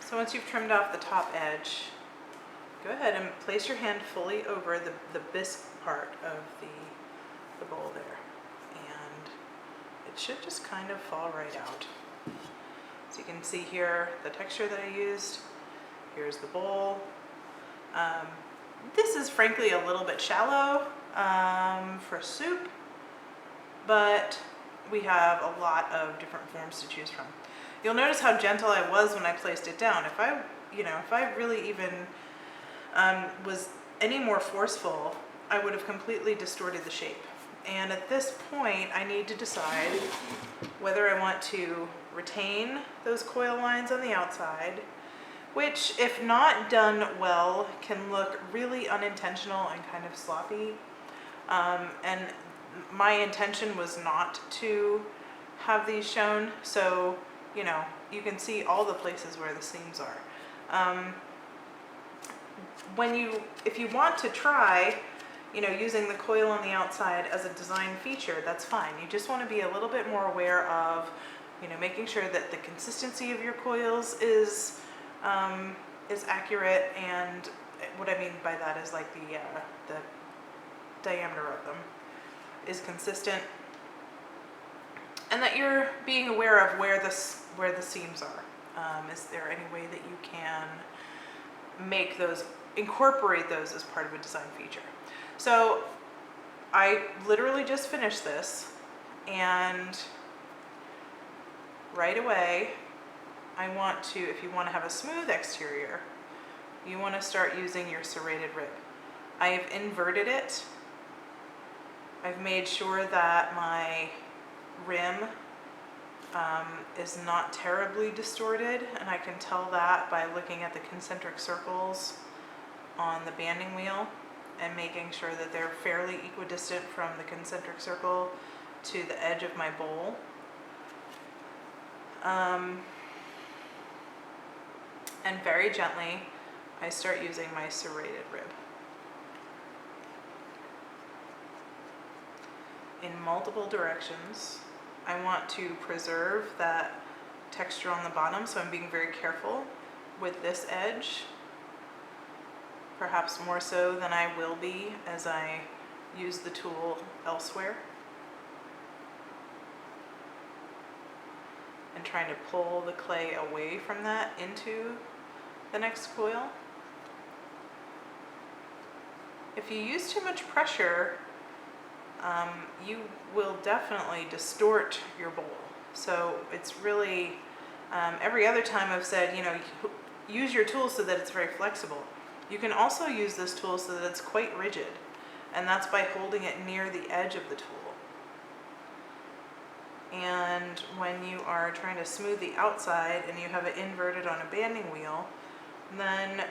So once you've trimmed off the top edge, go ahead and place your hand fully over the bisque part of the bowl there. And it should just kind of fall right out. So you can see here the texture that I used. Here's the bowl. This is frankly a little bit shallow for soup, but we have a lot of different forms to choose from. You'll notice how gentle I was when I placed it down. If I really even was any more forceful, I would have completely distorted the shape. And at this point, I need to decide whether I want to retain those coil lines on the outside, which, if not done well, can look really unintentional and kind of sloppy. And my intention was not to have these shown, so you can see all the places where the seams are. If you want to try, using the coil on the outside as a design feature, that's fine. You just want to be a little bit more aware of, making sure that the consistency of your coils is accurate, and what I mean by that is like the diameter of them is consistent, and that you're being aware of where the seams are. Is there any way that you can incorporate those as part of a design feature? So I literally just finished this, and right away I want to, if you want to have a smooth exterior, you want to start using your serrated rib. I have inverted it. I've made sure that my rim is not terribly distorted, and I can tell that by looking at the concentric circles on the banding wheel and making sure that they're fairly equidistant from the concentric circle to the edge of my bowl. And very gently, I start using my serrated rib. In multiple directions. I want to preserve that texture on the bottom, so I'm being very careful with this edge, perhaps more so than I will be as I use the tool elsewhere. And trying to pull the clay away from that into the next coil. If you use too much pressure, you will definitely distort your bowl. So it's really, every other time I've said, use your tool so that it's very flexible. You can also use this tool so that it's quite rigid, and that's by holding it near the edge of the tool. And when you are trying to smooth the outside and you have it inverted on a banding wheel, then,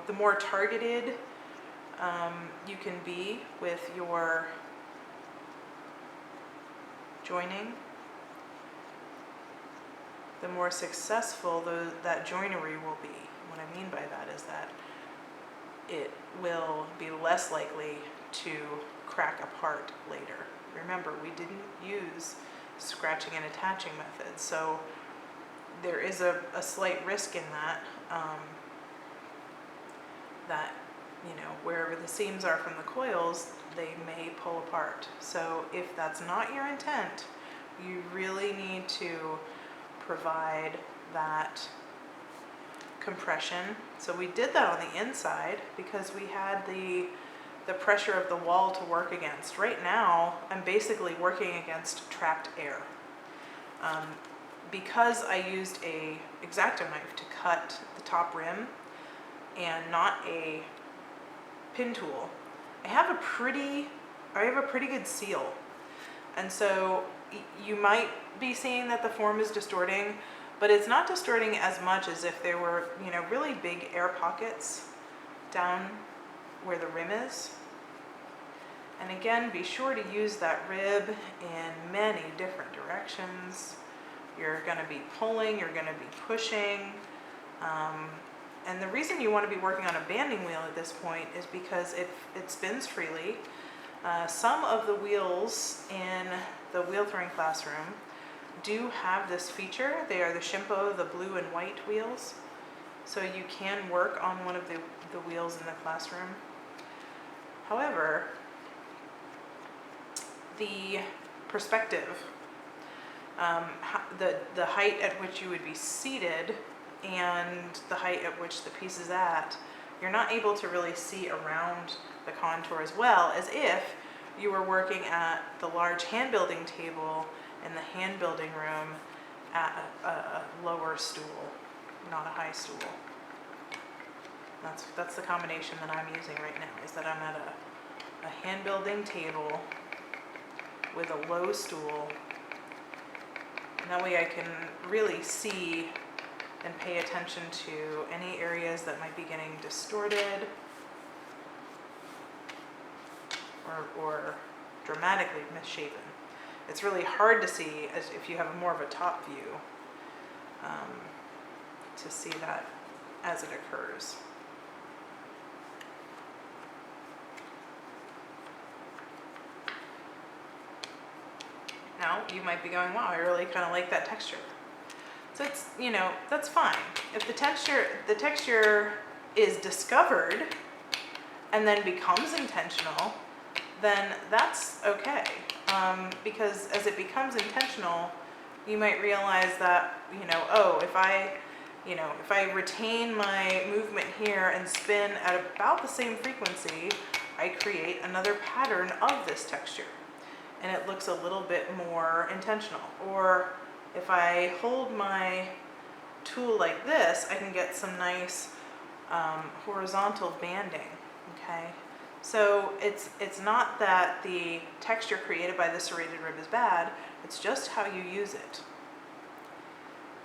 the more targeted you can be with your joining, the more successful that joinery will be. What I mean by that is that it will be less likely to crack apart later. Remember, we didn't use scratching and attaching methods, so there is a slight risk in that, wherever the seams are from the coils, they may pull apart. So if that's not your intent, you really need to provide that compression. So we did that on the inside because we had the pressure of the wall to work against. Right now, I'm basically working against trapped air. Because I used a X-Acto knife to cut the top rim and not a pin tool, I have a pretty good seal. And so you might be seeing that the form is distorting, but it's not distorting as much as if there were, really big air pockets down where the rim is. And again, be sure to use that rib in many different directions. You're going to be pulling, you're going to be pushing. And the reason you want to be working on a banding wheel at this point is because it spins freely. Some of the wheels in the wheel throwing classroom do have this feature. They are the Shimpo, the blue and white wheels. So you can work on one of the wheels in the classroom. However, the perspective, the height at which you would be seated and the height at which the piece is at, you're not able to really see around the contour as well as if you were working at the large hand building table in the hand building room at a lower stool, not a high stool. That's the combination that I'm using right now, is that I'm at a hand building table with a low stool, and that way I can really see and pay attention to any areas that might be getting distorted or dramatically misshapen. It's really hard to see as if you have more of a top view, to see that as it occurs. Now, you might be going, wow, I really kind of like that texture. So it's, that's fine. If the texture is discovered and then becomes intentional, then that's okay. Because as it becomes intentional, you might realize that, oh, if I retain my movement here and spin at about the same frequency, I create another pattern of this texture, and it looks a little bit more intentional. Or if I hold my tool like this, I can get some nice horizontal banding, okay? So it's not that the texture created by the serrated rib is bad, it's just how you use it.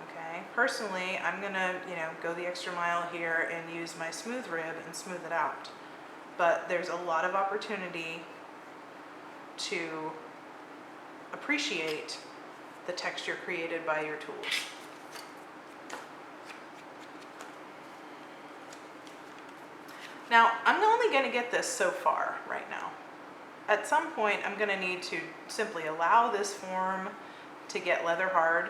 Okay, personally, I'm gonna, go the extra mile here and use my smooth rib and smooth it out. But there's a lot of opportunity to appreciate the texture created by your tools. Now, I'm only going to get this so far right now. At some point, I'm going to need to simply allow this form to get leather hard,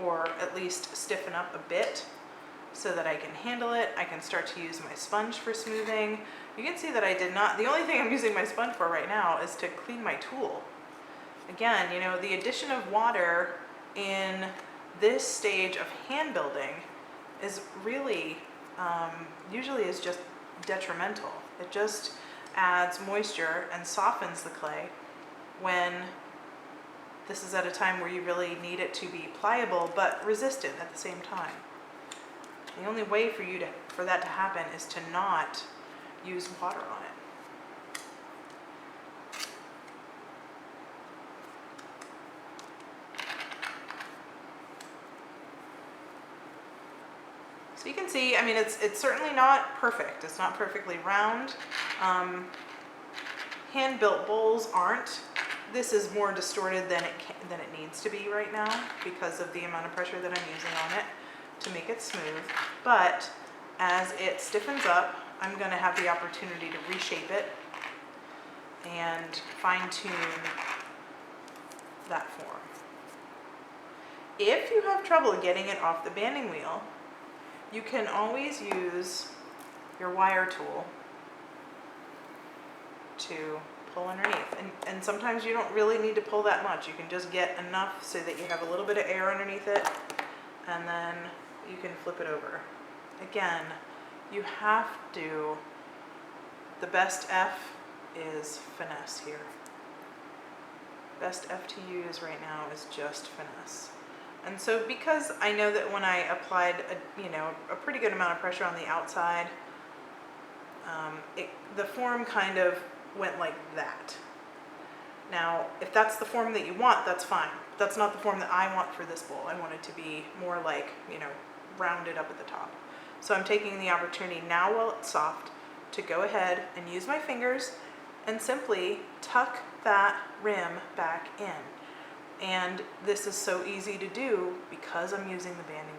or at least stiffen up a bit so that I can handle it. I can start to use my sponge for smoothing. You can see that I did not, the only thing I'm using my sponge for right now is to clean my tool. Again, the addition of water in this stage of hand building is really, usually is just detrimental. It just adds moisture and softens the clay when this is at a time where you really need it to be pliable but resistant at the same time. The only way for that to happen is to not use water on it. So you can see, it's certainly not perfect. It's not perfectly round. Hand-built bowls aren't. This is more distorted than it needs to be right now because of the amount of pressure that I'm using on it to make it smooth. But as it stiffens up, I'm going to have the opportunity to reshape it and fine-tune that form. If you have trouble getting it off the banding wheel, you can always use your wire tool to pull underneath. And sometimes you don't really need to pull that much. You can just get enough so that you have a little bit of air underneath it, and then you can flip it over. Again, you have to, the best F is finesse here. Best F to use right now is just finesse. And so because I know that when I applied a pretty good amount of pressure on the outside, the form kind of went like that. Now, if that's the form that you want, that's fine. That's not the form that I want for this bowl. I want it to be more like, rounded up at the top. So I'm taking the opportunity now while it's soft to go ahead and use my fingers and simply tuck that rim back in. And this is so easy to do because I'm using the banding